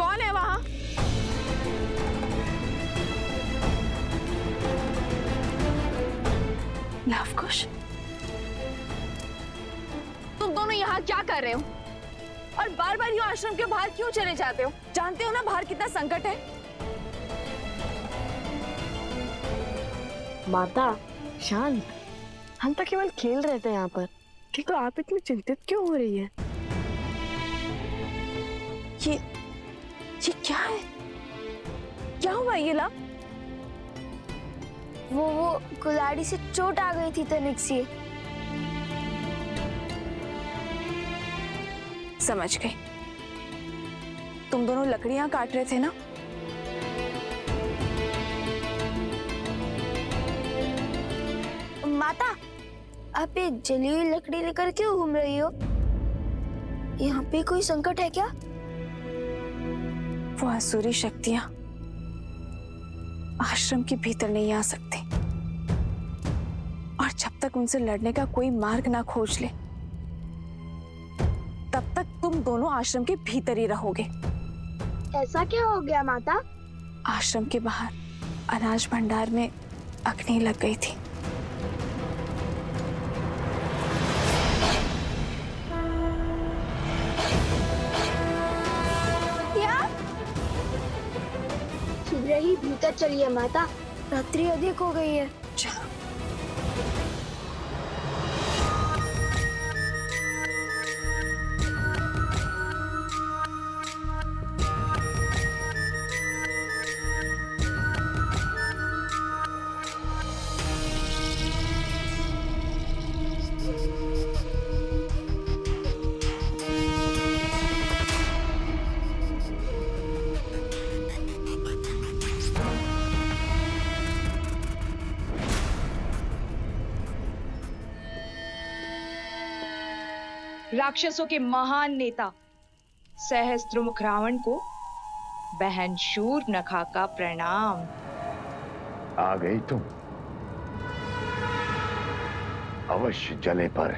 कौन है वहां? लवकुश, तुम दोनों यहाँ क्या कर रहे हो? और बार बार यूं आश्रम के बाहर क्यों चले जाते हो? जानते हो ना बाहर कितना संकट है। माता शांत, हम तो केवल खेल रहे थे यहाँ पर, किंतु आप इतनी चिंतित क्यों हो रही है? ये क्या है? क्या हुआ ये ला? वो कुल्हाड़ी से चोट आ गई थी तनिक सी। समझ गई। तुम दोनों लकड़ियां काट रहे थे ना? माता, आप ये जली हुई लकड़ी लेकर क्यों घूम रही हो? यहाँ पे कोई संकट है क्या? वो असुरी शक्तियां आश्रम के भीतर नहीं आ सकती, और जब तक उनसे लड़ने का कोई मार्ग ना खोज ले तब तक तुम दोनों आश्रम के भीतर ही रहोगे। ऐसा क्या हो गया माता? आश्रम के बाहर अनाज भंडार में अग्नि लग गई थी। शीघ्र ही भीतर चलिए माता, रात्रि अधिक हो गई है। चलो। राक्षसों के महान नेता सहस्त्रमुख रावण को बहन शूर्पणखा का प्रणाम। आ गई तुम। अवश्य जले पर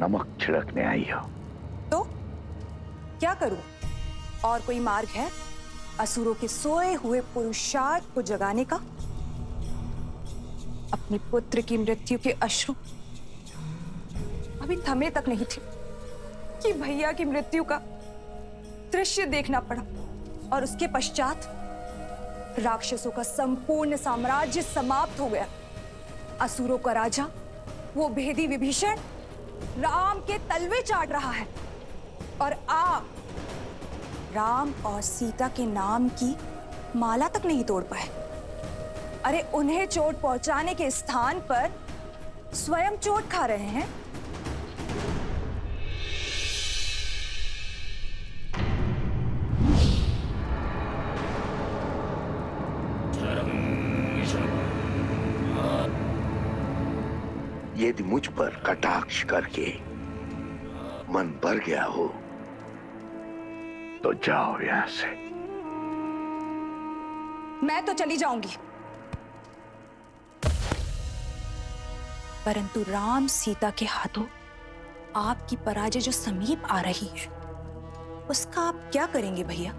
नमक छिड़कने आई हो। तो क्या करूं? और कोई मार्ग है असुरों के सोए हुए पुरुषार्थ को जगाने का? अपने पुत्र की मृत्यु के अश्रु अभी थमे तक नहीं थे कि भैया की मृत्यु का दृश्य देखना पड़ा, और उसके पश्चात राक्षसों का संपूर्ण साम्राज्य समाप्त हो गया। असुरों का राजा वो भेदी विभीषण राम के तलवे चाट रहा है, और आप राम और सीता के नाम की माला तक नहीं तोड़ पाए। अरे उन्हें चोट पहुंचाने के स्थान पर स्वयं चोट खा रहे हैं। यदि मुझ पर कटाक्ष करके मन भर गया हो तो जाओ यहां से। मैं तो चली जाऊंगी, परंतु राम सीता के हाथों आपकी पराजय जो समीप आ रही है उसका आप क्या करेंगे भैया?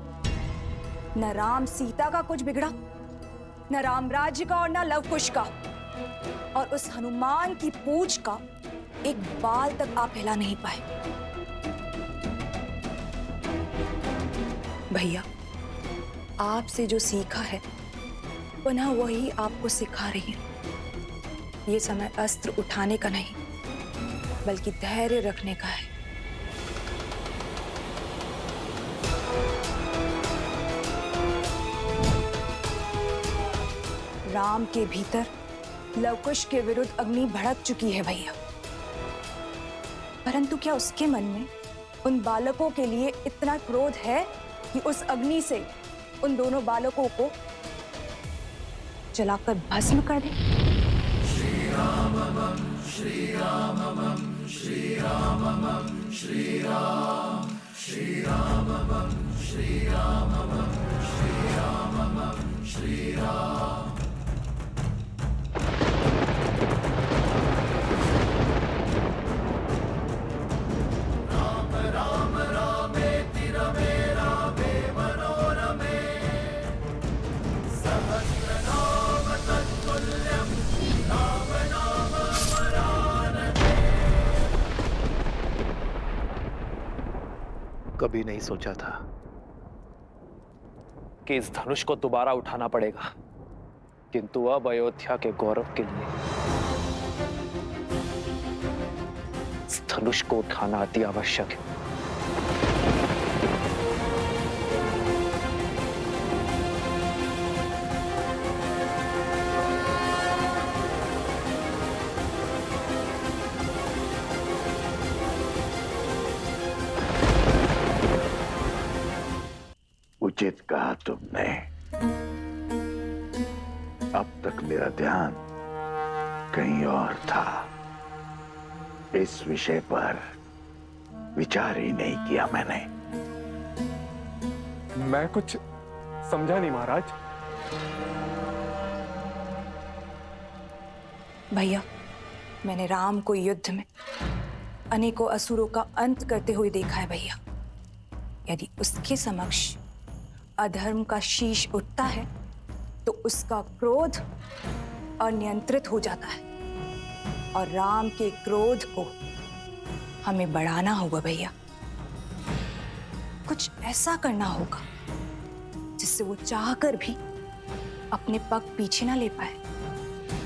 न राम सीता का कुछ बिगड़ा, न राम राज्य का और न लवकुश का, और उस हनुमान की पूंछ का एक बाल तक आप हिला नहीं पाए। भैया, आपसे जो सीखा है पुनः वही आपको सिखा रही हूं। ये समय अस्त्र उठाने का नहीं बल्कि धैर्य रखने का है। राम के भीतर लवकुश के विरुद्ध अग्नि भड़क चुकी है भैया, परंतु क्या उसके मन में उन बालकों के लिए इतना क्रोध है कि उस अग्नि से उन दोनों बालकों को जलाकर भस्म कर दे? श्री राम श्री राम श्री राम श्री राम श्री राम श्री राम श्री राम श्री राम। राम राम रामेति रमे रामे कभी नहीं सोचा था कि इस धनुष को दोबारा उठाना पड़ेगा, किंतु अब अयोध्या के गौरव के लिए इस धनुष को उठाना अति आवश्यक है। उचित कहा तुमने। अब तक मेरा ध्यान कहीं और था। इस विषय पर विचार ही नहीं किया मैंने। मैं कुछ समझा नहीं महाराज। भैया, मैंने राम को युद्ध में अनेकों असुरों का अंत करते हुए देखा है भैया। यदि उसके समक्ष अधर्म का शीश उठता है तो उसका क्रोध अनियंत्रित हो जाता है, और राम के क्रोध को हमें बढ़ाना होगा भैया। कुछ ऐसा करना होगा जिससे वो चाहकर भी अपने पग पीछे ना ले पाए,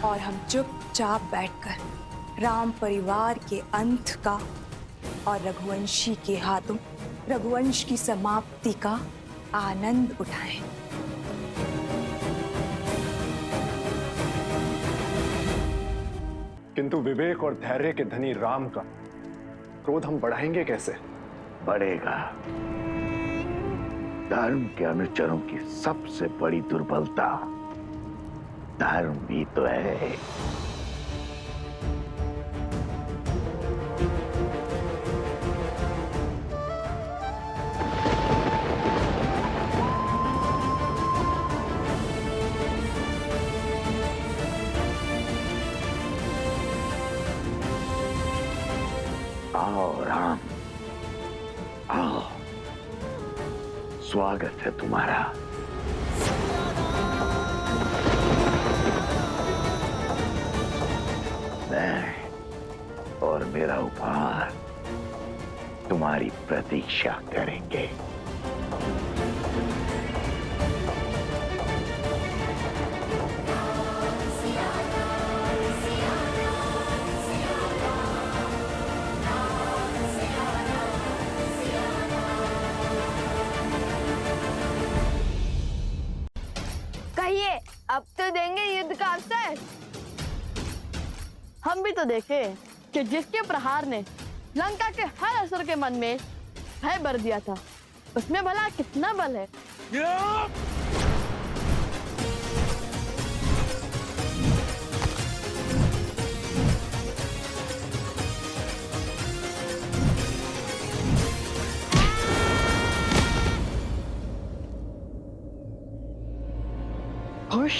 और हम चुपचाप बैठकर राम परिवार के अंत का और रघुवंशी के हाथों रघुवंश की समाप्ति का आनंद उठाएं। किंतु विवेक और धैर्य के धनी राम का क्रोध हम बढ़ाएंगे कैसे? बढ़ेगा। धर्म के अनुचरों की सबसे बड़ी दुर्बलता धर्म भी तो है। आओ राम, आओ, स्वागत है तुम्हारा। मैं और मेरा उपहार तुम्हारी प्रतीक्षा करेंगे। कहिए, अब तो देंगे युद्ध का अवसर। हम भी तो देखें कि जिसके प्रहार ने लंका के हर असुर के मन में भय भर दिया था, उसमें भला कितना बल है। खुश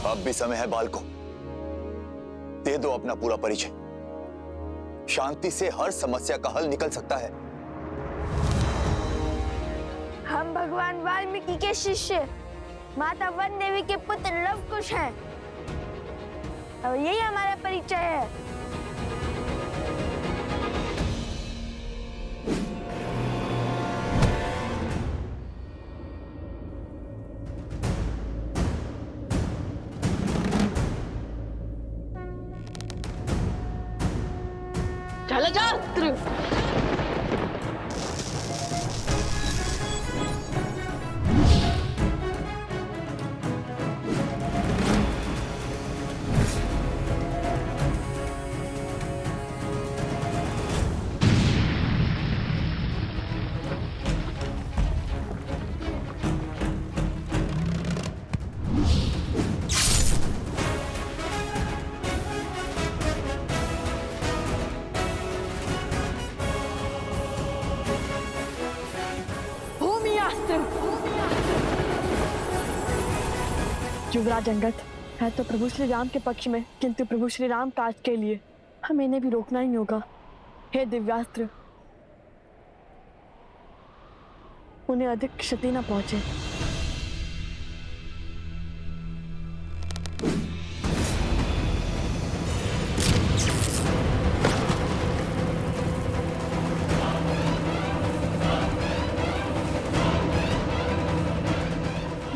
अब भी समय है बालको, दे दो अपना पूरा परिचय। शांति से हर समस्या का हल निकल सकता है। हम भगवान वाल्मीकि के शिष्य माता वन देवी के पुत्र लवकुश हैं, और यही हमारा परिचय है। चलो जाओ। युवराज अंगद, है तो प्रभु श्री राम के पक्ष में, किंतु प्रभु श्री राम काज के लिए हमें इन्हें भी रोकना ही होगा। हे दिव्यास्त्र, उन्हें अधिक क्षति न पहुंचे।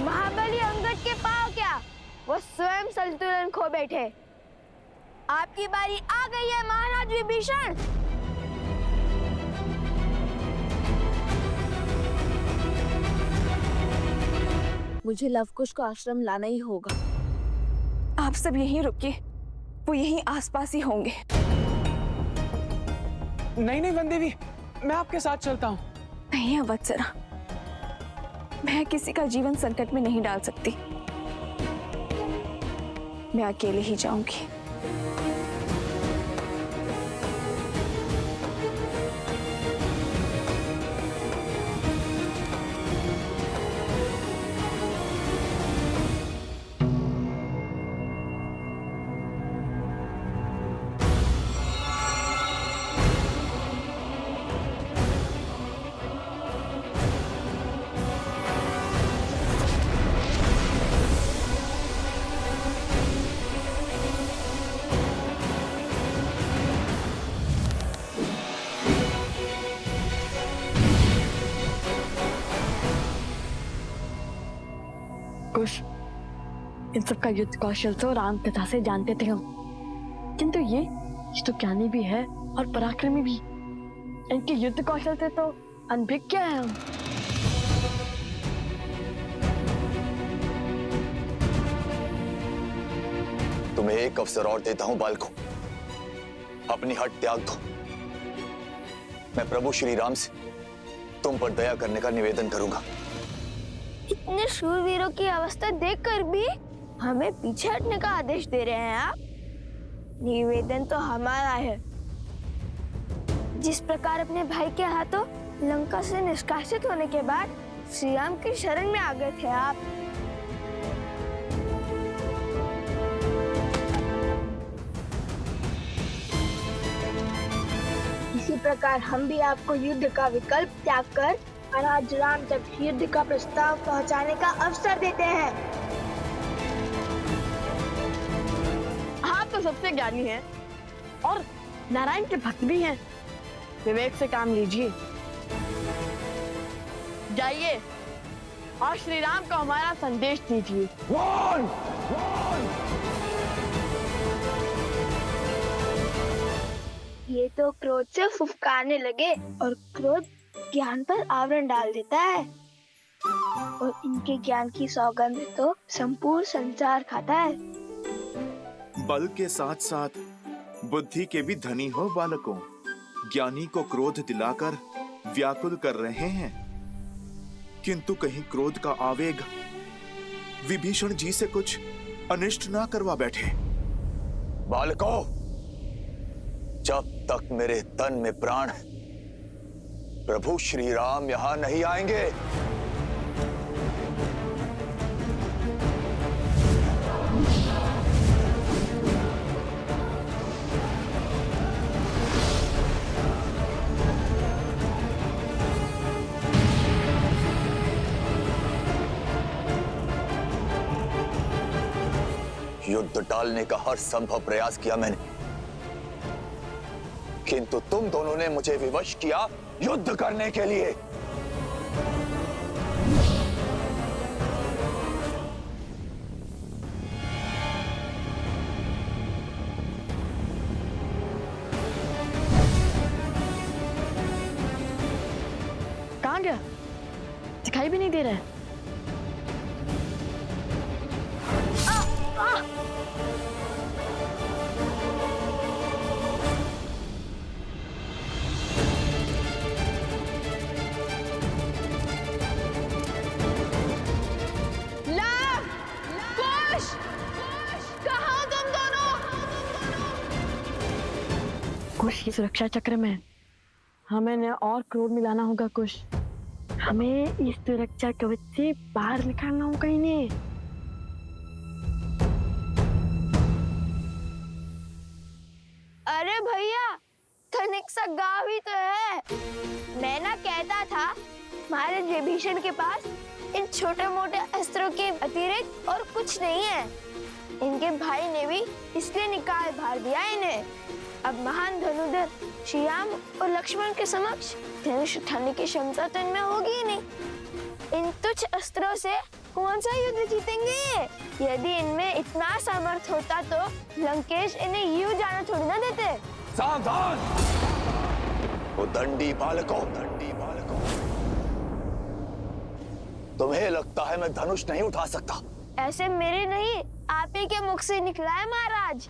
महाबली अंगद के पांव क्या, वो स्वयं संतुलन खो बैठे। आपकी बारी आ गई है महाराज विभीषण। मुझे लवकुश को आश्रम लाना ही होगा। आप सब यहीं रुकिए, वो यहीं आसपास ही होंगे। नहीं नहीं वन देवी, मैं आपके साथ चलता हूँ। नहीं अवत्सरा, मैं किसी का जीवन संकट में नहीं डाल सकती। मैं अकेले ही जाऊंगी। कुश, इन सब का युद्ध कौशल तो राम कथा से जानते थे हम, किंतु ये तो ज्ञानी भी है और पराक्रमी भी। इनके युद्ध कौशल से तो अनभिज्ञ है हम। तुम्हें एक अवसर और देता हूं बालको, अपनी हट त्याग दो। मैं प्रभु श्री राम से तुम पर दया करने का निवेदन करूंगा। इतने शूरवीरों की अवस्था देखकर भी हमें पीछे हटने का आदेश दे रहे हैं आप। निवेदन तो हमारा है। जिस प्रकार अपने भाई के हाथों लंका से निष्कासित होने के बाद श्री राम की शरण में आ गए थे आप। इसी प्रकार हम भी आपको युद्ध का विकल्प त्याग कर महाराज राम तक युद्ध का प्रस्ताव पहुंचाने का अवसर देते हैं। आप तो सबसे ज्ञानी हैं और नारायण के भक्त भी हैं। विवेक से काम लीजिए। जाइए और श्री राम को हमारा संदेश दीजिए। ये तो क्रोध से फुफकारने लगे और क्रोध ज्ञान पर आवरण डाल देता है और इनके ज्ञान की सौगंध तो संपूर्ण संसार खाता है। बल के साथ साथ बुद्धि के भी धनी हो बालकों। ज्ञानी को क्रोध दिलाकर व्याकुल कर रहे हैं, किंतु कहीं क्रोध का आवेग विभीषण जी से कुछ अनिष्ट ना करवा बैठे। बालकों, जब तक मेरे तन में प्राण है, प्रभु श्री राम यहां नहीं आएंगे। युद्ध टालने का हर संभव प्रयास किया मैंने, किंतु तुम दोनों ने मुझे विवश किया युद्ध करने के लिए। कहाँ गया? दिखाई भी नहीं दे रहा है। कुश की सुरक्षा चक्र में हमें न और क्रोध मिलाना होगा। कुश, हमें इस सुरक्षा कवच से बाहर निकालना होगा इन्हें। अरे भैया, धनिक सा गाँव ही तो है। मैं ना कहता था महाराज विभीषण के पास इन छोटे मोटे अस्त्रों के अतिरिक्त और कुछ नहीं है। इनके भाई ने भी इसलिए निकाल भार दिया इन्हें। अब महान धनुधर श्री राम और लक्ष्मण के समक्ष धनुष उठाने की क्षमता तो इनमें होगी ही नहीं। इन तुच्छ अस्त्रों से कौन सा युद्ध जीतेंगे? यदि इनमें इतना सामर्थ्य होता तो लंकेश इन्हें यूं जाना थोड़ी ना देते। सावधान! वो दंडी बालकों, तुम्हें लगता है मैं धनुष नहीं उठा सकता? ऐसे मेरे नहीं, आप ही के मुख से निकला है महाराज।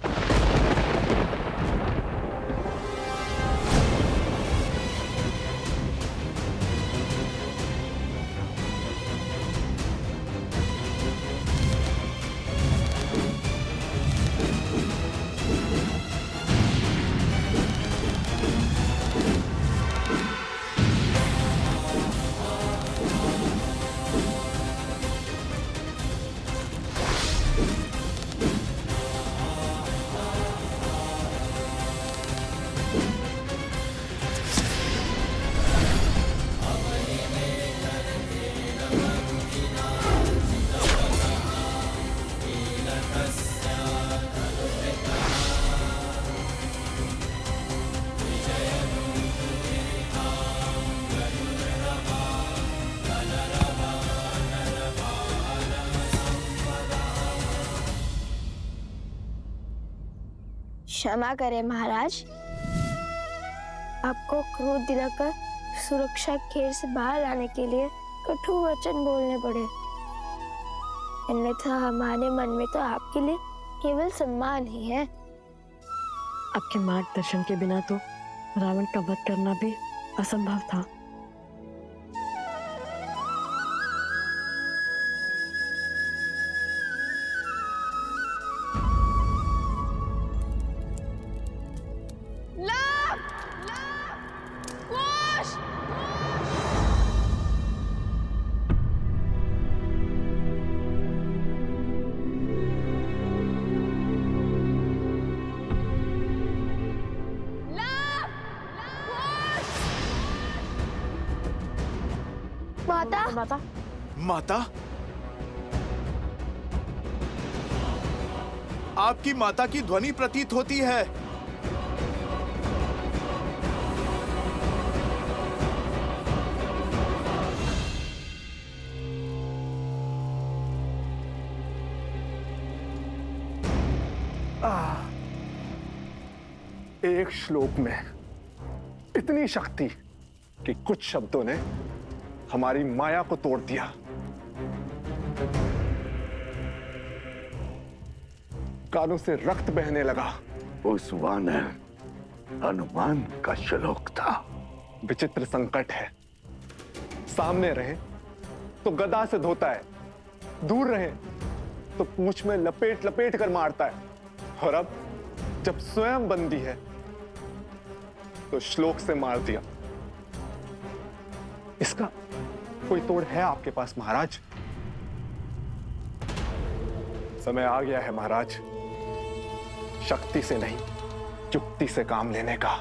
क्षमा करें महाराज, आपको क्रोध दिलाकर सुरक्षा घेर से बाहर लाने के लिए कठोर वचन बोलने पड़े। अन्यथा हमारे मन में तो आपके लिए केवल सम्मान ही है। आपके मार्गदर्शन के बिना तो रावण का वध करना भी असंभव था। माता, माता? आपकी माता की ध्वनि प्रतीत होती है। एक श्लोक में इतनी शक्ति कि कुछ शब्दों ने हमारी माया को तोड़ दिया। कानों से रक्त बहने लगा। उस वानर हनुमान का श्लोक था। विचित्र संकट है, सामने रहे तो गदा से धोता है, दूर रहे तो पूंछ में लपेट लपेट कर मारता है, और अब जब स्वयं बंदी है तो श्लोक से मार दिया। इसका कोई तोड़ है आपके पास महाराज? समय आ गया है महाराज, शक्ति से नहीं युक्ति से काम लेने का,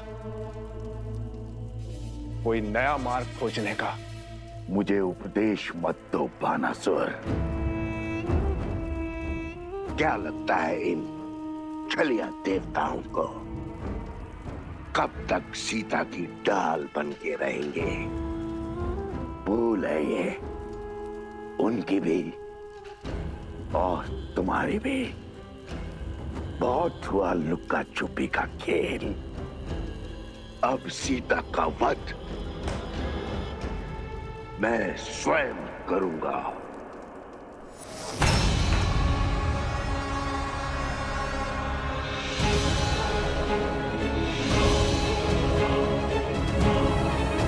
कोई नया मार्ग खोजने का। मुझे उपदेश मत दो बानासुर। क्या लगता है इन छलिया देवताओं को कब तक सीता की डाल बन के रहेंगे? भूल है ये उनकी भी और तुम्हारी भी। बहुत हुआ लुक्का छुपी का खेल, अब सीता का वध मैं स्वयं करूंगा।